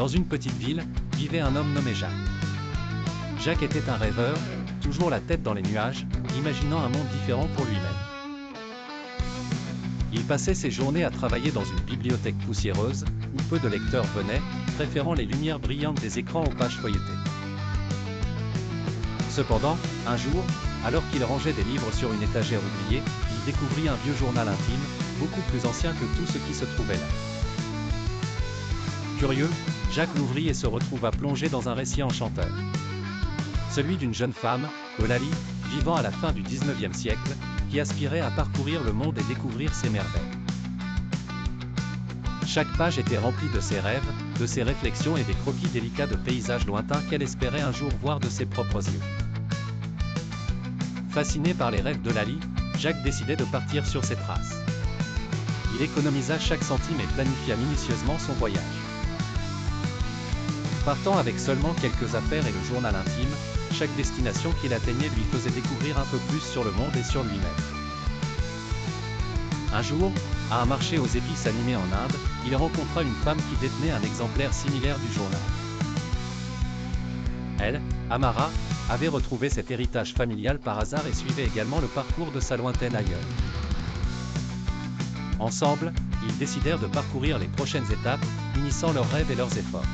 Dans une petite ville, vivait un homme nommé Jacques. Jacques était un rêveur, toujours la tête dans les nuages, imaginant un monde différent pour lui-même. Il passait ses journées à travailler dans une bibliothèque poussiéreuse, où peu de lecteurs venaient, préférant les lumières brillantes des écrans aux pages feuilletées. Cependant, un jour, alors qu'il rangeait des livres sur une étagère oubliée, il découvrit un vieux journal intime, beaucoup plus ancien que tout ce qui se trouvait là. Curieux, Jacques l'ouvrit et se retrouva plongé dans un récit enchanteur. Celui d'une jeune femme, Eulalie, vivant à la fin du XIXe siècle, qui aspirait à parcourir le monde et découvrir ses merveilles. Chaque page était remplie de ses rêves, de ses réflexions et des croquis délicats de paysages lointains qu'elle espérait un jour voir de ses propres yeux. Fasciné par les rêves d'Eulalie, Jacques décidait de partir sur ses traces. Il économisa chaque centime et planifia minutieusement son voyage. Partant avec seulement quelques affaires et le journal intime, chaque destination qu'il atteignait lui faisait découvrir un peu plus sur le monde et sur lui-même. Un jour, à un marché aux épices animé en Inde, il rencontra une femme qui détenait un exemplaire similaire du journal. Elle, Amara, avait retrouvé cet héritage familial par hasard et suivait également le parcours de sa lointaine aïeule. Ensemble, ils décidèrent de parcourir les prochaines étapes, unissant leurs rêves et leurs efforts.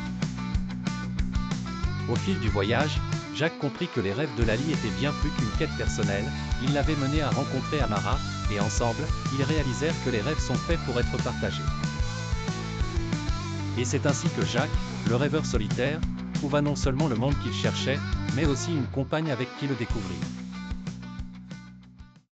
Au fil du voyage, Jacques comprit que les rêves d'Eulalie étaient bien plus qu'une quête personnelle, ils l'avaient mené à rencontrer Amara, et ensemble, ils réalisèrent que les rêves sont faits pour être partagés. Et c'est ainsi que Jacques, le rêveur solitaire, trouva non seulement le monde qu'il cherchait, mais aussi une compagne avec qui le découvrir.